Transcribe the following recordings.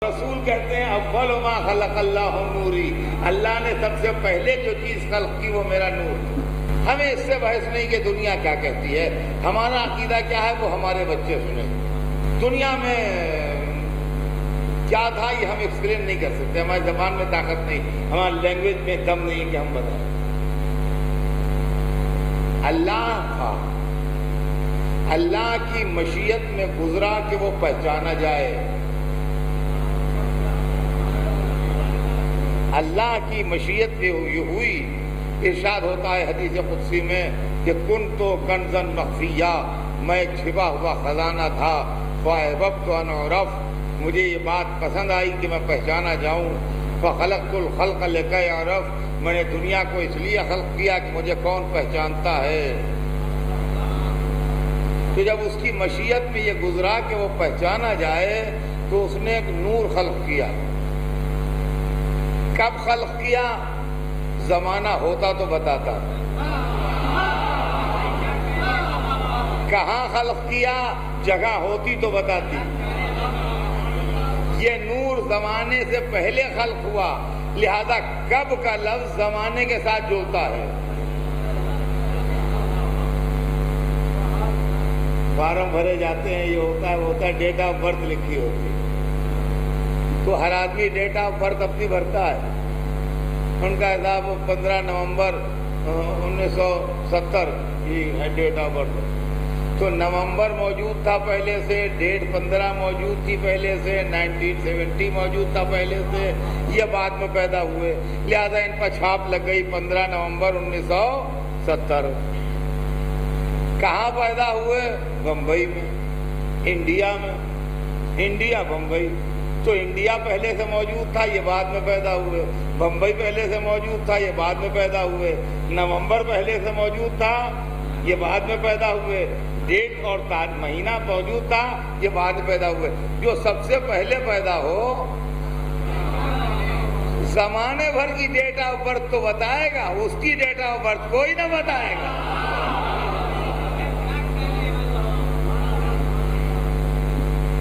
رسول کہتے ہیں اول ما خلق اللہ نوری، اللہ نے سب سے پہلے جو چیز خلق کی وہ میرا نور تھا۔ ہمیں اس سے بحث نہیں کہ دنیا کیا کہتی ہے، ہمارا عقیدہ کیا ہے وہ ہمارے بچے سنیں۔ دنیا میں کیا تھا یہ ہم ایکسپلین نہیں کر سکتے، ہماری زبان میں طاقت نہیں، ہماری لینگویج میں دم نہیں کہ ہم بتائیں۔ اللہ تھا، اللہ کی مشیت میں گزرا کہ وہ پہچانا جائے، اللہ کی مشیت سے ہوئی۔ ارشاد ہوتا ہے حدیث قدسی میں کہ کن تو کنزن مخفیہ، میں ایک چھپا ہوا خزانہ تھا، فاحببت ان اعرف، مجھے یہ بات پسند آئی کہ میں پہچانا جاؤں، فخلقت الخلق لکی اعرف، میں نے دنیا کو اس لیے خلق کیا کہ مجھے کون پہچانتا ہے۔ تو جب اس کی مشیت میں یہ گزرا کہ وہ پہچانا جائے تو اس نے ایک نور خلق کیا۔ کب خلق کیا؟ زمانہ ہوتا تو بتاتا، کہاں خلق کیا؟ جگہ ہوتی تو بتاتی۔ یہ نور زمانے سے پہلے خلق ہوا، لہذا کب کا لفظ زمانے کے ساتھ جڑتا ہے۔ فارم بھرے جاتے ہیں، یہ ہوتا ہے وہ ہوتا ہے ڈیٹ آف برتھ لکھی ہوتی ہے، تو ہر آدمی ڈیٹ آف برتھ اپنی بھرتا ہے۔ ان کا حساب 15 نومبر 1970 یہ ہے ڈیٹ آف برتھ، تو نومبر موجود تھا پہلے سے، ڈیٹ 15 موجود تھی پہلے سے، 1970 موجود تھا پہلے سے، یہ بعد میں پیدا ہوئے، لہذا ان پر چھاپ لگ گئی 15 نومبر 1970۔ کہاں پیدا ہوئے؟ بمبئی میں، انڈیا میں، انڈیا بمبئی۔ تو انڈیا پہلے سے موجود تھا، یہ بعد میں پیدا ہوئے، بمبئی پہلے سے موجود تھا، یہ بعد میں پیدا ہوئے، نومبر پہلے سے موجود تھا، یہ بعد میں پیدا ہوئے، ڈیٹ اور مہینہ موجود تھا، یہ بعد میں پیدا ہوئے۔ جو سب سے پہلے پیدا ہو زمانے بھر کی ڈیٹ آف برتھ تو بتائے گا، اس کی ڈیٹ آف برتھ کوئی نہ بتائے گا۔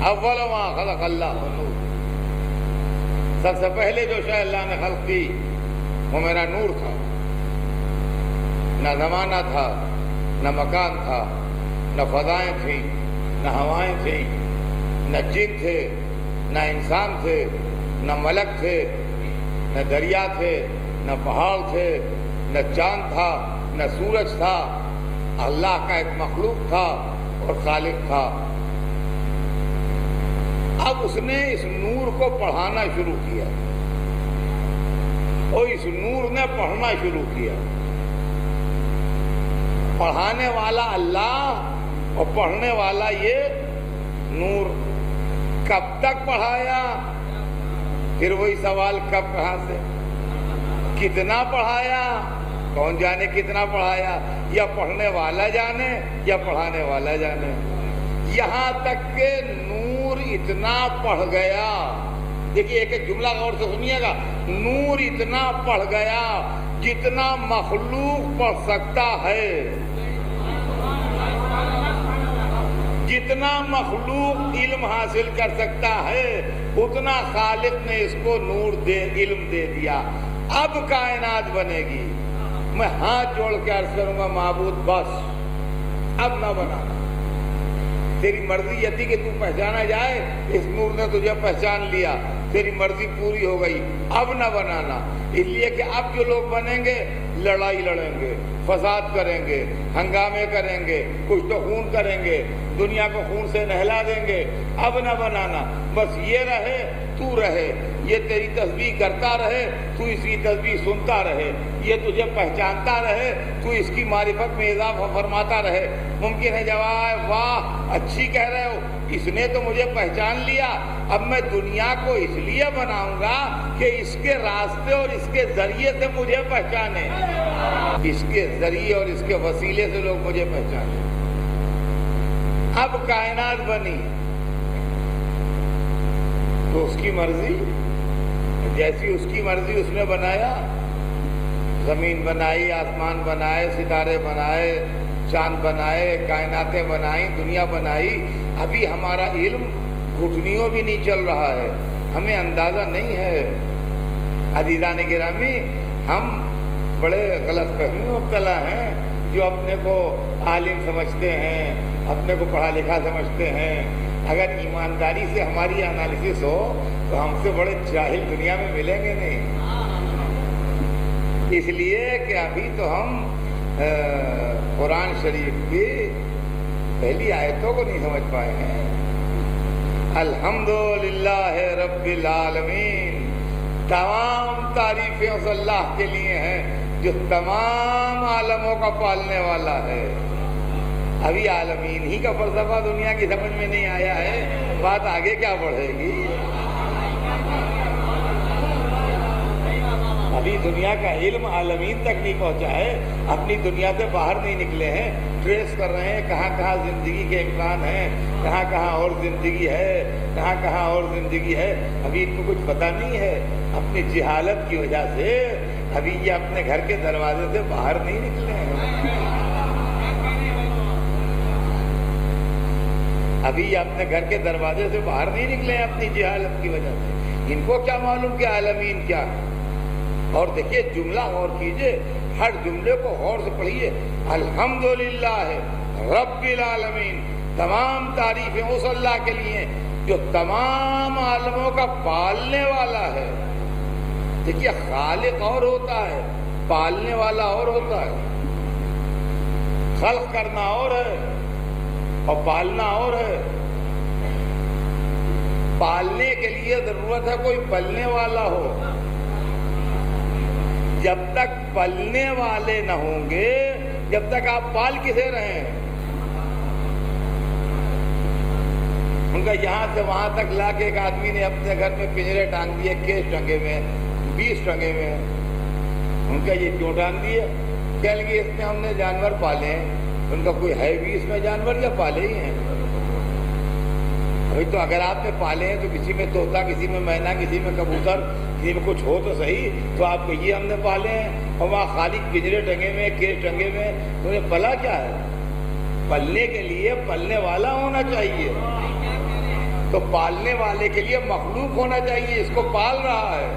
اول ما خلق اللہ نور، سب سے پہلے جو شے اللہ نے خلق کی وہ میرا نور تھا۔ نہ زمانہ تھا، نہ مکان تھا، نہ فضائیں تھیں، نہ ہوائیں تھیں، نہ جن تھے، نہ انسان تھے، نہ ملک تھے، نہ دریا تھے، نہ پہاڑ تھے، نہ چاند تھا، نہ سورج تھا۔ اللہ کا ایک مخلوق تھا اور خالق تھا۔ اب اس نے اس نور کو پڑھانا شروع کیا اور اس نور نے پڑھنا شروع کیا۔ پڑھانے والا اللہ اور پڑھنے والا یہ نور۔ کب تک پڑھایا؟ پھر وہی سوال، کب کہاں سے؟ کتنا پڑھایا؟ کون جانے کتنا پڑھایا، یا پڑھنے والا جانے یا پڑھانے والا جانے۔ یہاں تک کہ نور اتنا پڑھ گیا، دیکھیے ایک ایک جملہ غور سے سنیے گا، نور اتنا پڑھ گیا جتنا مخلوق پڑھ سکتا ہے، جتنا مخلوق علم حاصل کر سکتا ہے اتنا خالق نے اس کو نور علم دے دیا۔ اب کائنات بنے گی، میں ہاتھ جوڑ کے عرض کروں گا معبود بس اب نہ بنانا، تیری مرضی یہ تھی کہ تو پہچانا جائے، اس نور نے تجھے پہچان لیا، تیری مرضی پوری ہو گئی، اب نہ بنانا۔ اس لیے کہ اب جو لوگ بنیں گے لڑائی لڑیں گے، فساد کریں گے، ہنگامے کریں گے، کچھ تو خون کریں گے، دنیا کو خون سے نہلا دیں گے۔ اب نہ بنانا، بس یہ رہے تو رہے، یہ تیری تسبیح کرتا رہے، تو اس کی تسبیح سنتا رہے، یہ تجھے پہچانتا رہے، تو اس کی معرفت میں اضافہ فرماتا رہے۔ ممکن ہے جواب واہ اچھی کہہ رہے ہو، اس نے تو مجھے پہچان لیا، اب میں دنیا کو اس لیے بناؤں گا کہ اس کے راستے اور اس کے ذریعے سے مجھے پہچانے، اس کے ذریعے اور اس کے وسیلے سے لوگ مجھے پہچانے۔ اب کائنات بنی تو اس کی مرضی، جیسی اس کی مرضی اس نے بنایا، زمین بنائی، آسمان بنائے، ستارے بنائے، چاند بنائے، کائناتیں بنائیں، دنیا بنائی۔ ابھی ہمارا علم گھٹنیوں بھی نہیں چل رہا ہے، ہمیں اندازہ نہیں ہے۔ عزیزان گرامی، ہم بڑے غلط فہمی مبتلا ہیں، جو اپنے کو عالم سمجھتے ہیں، اپنے کو پڑھا لکھا سمجھتے ہیں۔ اگر ایمانداری سے ہماری انالیسس ہو تو ہم سے بڑے جاہل دنیا میں ملیں گے نہیں۔ اس لیے کہ ابھی تو ہم قرآن شریف کی پہلی آیتوں کو نہیں سمجھ پائے ہیں۔ الحمدللہ رب العالمین، تمام تعریفیں اس اللہ کے لیے ہیں جو تمام عالموں کا پالنے والا ہے۔ ابھی عالمین ہی کا فلسفہ دنیا کی سمجھ میں نہیں آیا ہے، بات آگے کیا بڑھے گی؟ ابھی دنیا کا علم عالمین تک نہیں پہنچا ہے، اپنی دنیا سے باہر نہیں نکلے ہیں، ٹریس کر رہے ہیں کہاں کہاں زندگی کے امکان ہیں، کہاں کہاں اور زندگی ہے، کہاں کہاں اور زندگی ہے۔ ابھی ان کو کچھ پتہ نہیں ہے، اپنی جہالت کی وجہ سے ابھی یہ اپنے گھر کے دروازے سے باہر نہیں نکلے ہیں، ابھی یہ اپنے گھر کے دروازے سے باہر نہیں نکلے ہیں اپنی جہالت کی وجہ سے۔ ان کو کیا معلوم کہ عالمین کیا ہے؟ اور دیکھیے جملہ غور کیجئے، ہر جملے کو غور سے پڑھیے۔ الحمدللہ رب العالمین، تمام تعریفیں اس اللہ کے لیے جو تمام عالموں کا پالنے والا ہے۔ دیکھیے خالق اور ہوتا ہے، پالنے والا اور ہوتا ہے۔ خلق کرنا اور ہے اور پالنا اور ہے۔ پالنے کے لیے ضرورت ہے کوئی پلنے والا ہو۔ جب تک پلنے والے نہ ہوں گے، جب تک آپ پال کسے رہیں؟ ان کا یہاں سے وہاں تک لا کے ایک آدمی نے اپنے گھر میں پنجرے ٹانگ دیے، کیس ٹنگے میں، 20 ٹنگے میں۔ ان کا یہ کیوں ٹانگ دیے؟ کہہ لیں گے اس میں ہم نے جانور پالے ہیں۔ ان کا کوئی ہے بھی اس میں جانور یا پالے ہی ہیں؟ ابھی تو اگر آپ نے پالے ہیں تو کسی میں طوطا، کسی میں مینا، کسی میں کبوتر، کسی میں کچھ ہو تو صحیح، تو آپ کو یہ ہم نے پالے ہیں، اور وہاں خالق پنجرے ٹنگے میں، کیس ٹنگے میں، تو انہیں پلا کیا ہے؟ پلنے کے لیے پلنے والا ہونا چاہیے، تو پالنے والے کے لیے مخلوق ہونا چاہیے، اس کو پال رہا ہے۔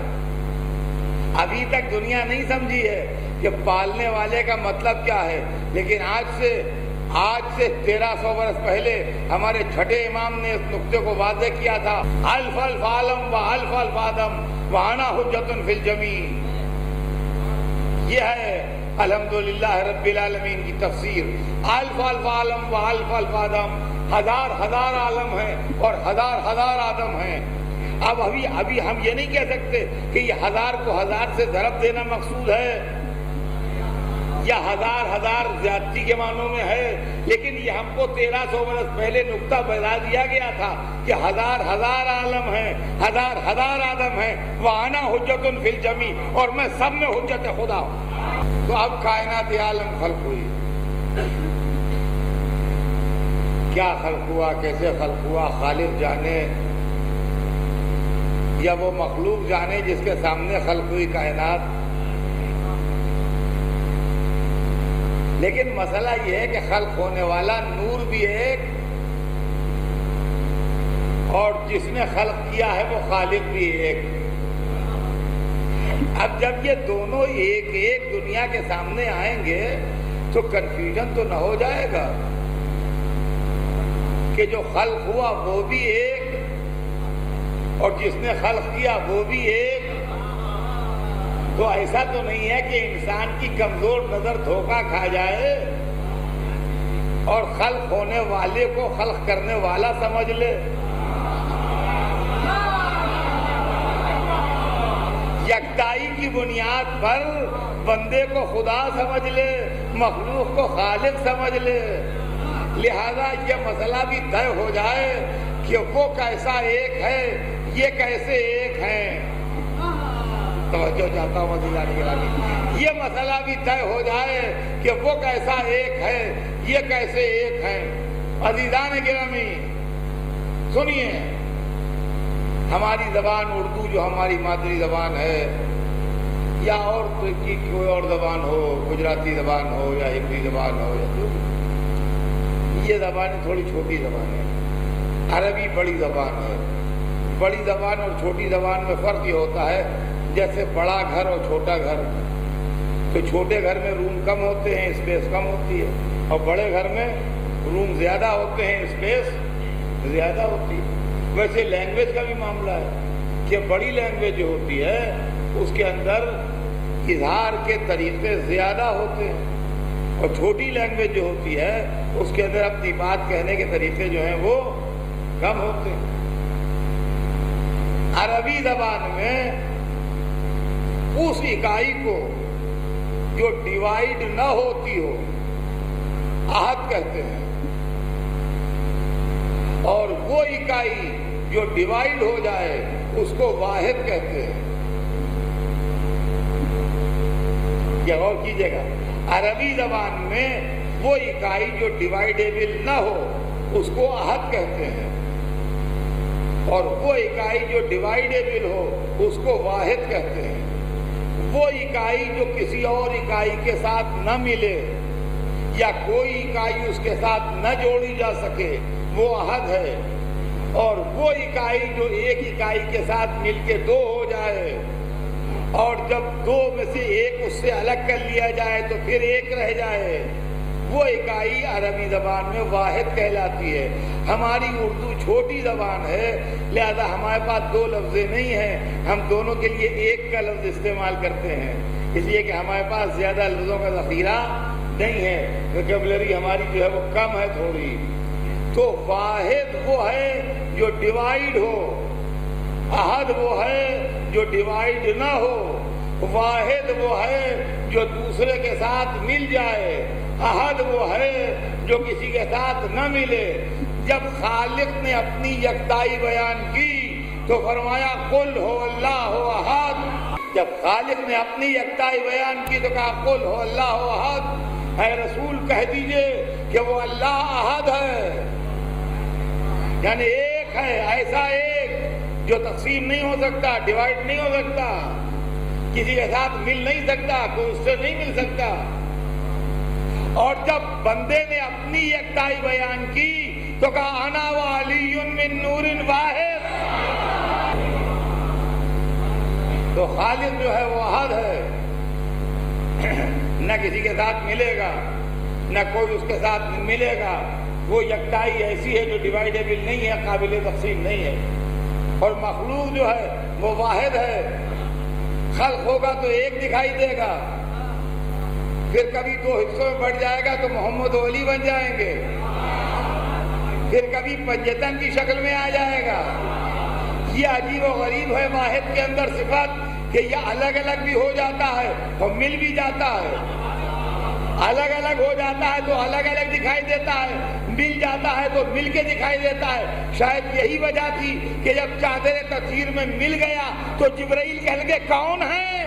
ابھی تک دنیا نہیں سمجھی ہے کہ پالنے والے کا مطلب کیا ہے، لیکن آج سے 1300 برس پہلے ہمارے چھٹے امام نے اس نقطے کو واضح کیا تھا۔ الف الف عالم و الف الف آدم وانا حجت فی الجمین۔ یہ ہے الحمدللہ رب العالمین کی تفسیر۔ الف الف عالم و الف الف آدم، ہزار ہزار عالم ہیں اور ہزار ہزار آدم ہیں۔ اب ابھی ہم یہ نہیں کہہ سکتے کہ یہ 1000 کو 1000 سے ضرب دینا مقصود ہے یا ہزار زیادتی کے معنوں میں ہے، لیکن یہ ہم کو 1300 برس پہلے نقطہ بتا دیا گیا تھا کہ ہزار ہزار عالم ہیں، ہزار ہزار آدم ہیں، وَأَنَا حُجَّةٌ فِي الْجَمِيعِ، اور میں سب میں حجت خدا ہوں۔ تو اب کائنات عالم خلق ہوئی، کیا خلق ہوا، کیسے خلق ہوا، خالق جانے یا وہ مخلوق جانے جس کے سامنے خلق ہوئی کائنات۔ لیکن مسئلہ یہ ہے کہ خلق ہونے والا نور بھی ایک، اور جس نے خلق کیا ہے وہ خالق بھی ایک۔ اب جب یہ دونوں ایک ایک دنیا کے سامنے آئیں گے تو کنفیوژن تو نہ ہو جائے گا کہ جو خلق ہوا وہ بھی ایک اور جس نے خلق کیا وہ بھی ایک؟ تو ایسا تو نہیں ہے کہ انسان کی کمزور نظر دھوکہ کھا جائے اور خلق ہونے والے کو خلق کرنے والا سمجھ لے۔ یکتائی کی بنیاد پر بندے کو خدا سمجھ لے، مخلوق کو خالق سمجھ لے۔ لہذا یہ مسئلہ بھی طے ہو جائے کہ وہ کیسا ایک ہے، یہ کیسے ایک ہیں۔ توجہ چاہتا ہوں عزیزان گرامی، یہ مسئلہ بھی طے ہو جائے کہ وہ کیسا ایک ہے، یہ کیسے ایک ہیں۔ عزیزان گرامی سنیے، ہماری زبان اردو جو ہماری مادری زبان ہے، یا اور کوئی اور زبان ہو، گجراتی زبان ہو یا ہندی زبان ہو، یہ زبانیں تھوڑی چھوٹی زبان ہے، عربی بڑی زبان ہے، بڑی زبان اور چھوٹی زبان میں فرق یہ ہوتا ہے جیسے بڑا گھر اور چھوٹا گھر، تو چھوٹے گھر میں روم کم ہوتے ہیں، اسپیس کم ہوتی ہے، اور بڑے گھر میں روم زیادہ ہوتے ہیں، اسپیس زیادہ ہوتی ہے۔ ویسے لینگویج کا بھی معاملہ ہے کہ بڑی لینگویج جو ہوتی ہے اس کے اندر اظہار کے طریقے زیادہ ہوتے ہیں، اور چھوٹی لینگویج جو ہوتی ہے اس کے اندر اپنی بات کہنے کے طریقے جو ہیں وہ کم ہوتے ہیں۔ عربی زبان میں اس اکائی کو جو ڈیوائیڈ نہ ہوتی ہو عہد کہتے ہیں، اور وہ اکائی جو ڈیوائیڈ ہو جائے اس کو واحد کہتے ہیں۔ یہ غور کیجئے گا، عربی زبان میں وہ اکائی جو ڈیوائیڈیبل نہ ہو اس کو عہد کہتے ہیں، اور وہ اکائی جو ڈیوائیڈیبل ہو اس کو واحد کہتے ہیں۔ وہ اکائی جو کسی اور اکائی کے ساتھ نہ ملے یا کوئی اکائی اس کے ساتھ نہ جوڑی جا سکے وہ عہد ہے، اور وہ اکائی جو ایک اکائی کے ساتھ مل کے دو ہو جائے اور جب دو میں سے ایک اس سے الگ کر لیا جائے تو پھر ایک رہ جائے، وہ اکائی عربی زبان میں واحد کہلاتی ہے۔ ہماری اردو چھوٹی زبان ہے، لہذا ہمارے پاس دو لفظیں نہیں ہیں، ہم دونوں کے لیے ایک کا لفظ استعمال کرتے ہیں، اس لیے کہ ہمارے پاس زیادہ لفظوں کا ذخیرہ نہیں ہے، ویکیبلری ہماری جو ہے وہ کم ہے تھوڑی۔ تو واحد وہ ہے جو ڈیوائیڈ ہو، عہد وہ ہے جو ڈیوائیڈ نہ ہو، واحد وہ ہے جو دوسرے کے ساتھ مل جائے، عہد وہ ہے جو کسی کے ساتھ نہ ملے۔ جب خالق نے اپنی یکتائی بیان کی تو فرمایا قل هو اللہ احد۔ جب خالق نے اپنی یکتائی بیان کی تو کہا قل هو اللہ احد، اے رسول کہہ دیجئے کہ وہ اللہ احد ہے، یعنی ایک ہے، ایسا ایک جو تقسیم نہیں ہو سکتا، ڈیوائیڈ نہیں ہو سکتا، کسی کے ساتھ مل نہیں سکتا، کوئی اس سے نہیں مل سکتا۔ اور جب بندے نے اپنی یکتائی بیان کی تو کہا انا وعلی من نور واحد۔ تو خالق جو ہے وہ احد ہے، نہ کسی کے ساتھ ملے گا نہ کوئی اس کے ساتھ ملے گا، وہ یکتائی ایسی ہے جو ڈیوائیڈیبل نہیں ہے، قابل تقسیم نہیں ہے۔ اور مخلوق جو ہے وہ واحد ہے، خلق ہوگا تو ایک دکھائی دے گا، پھر کبھی دو حصوں میں بٹ جائے گا تو محمد و علی بن جائیں گے، پھر کبھی پنجتن کی شکل میں آ جائے گا۔ یہ عجیب و غریب ہے واحد کے اندر صفت کہ یہ الگ الگ بھی ہو جاتا ہے اور مل بھی جاتا ہے، الگ الگ ہو جاتا ہے تو الگ الگ دکھائی دیتا ہے، مل جاتا ہے تو مل کے دکھائی دیتا ہے۔ شاید یہی وجہ تھی کہ جب چادر تطہیر میں مل گیا تو جبرائیل کہنے لگے کون ہے؟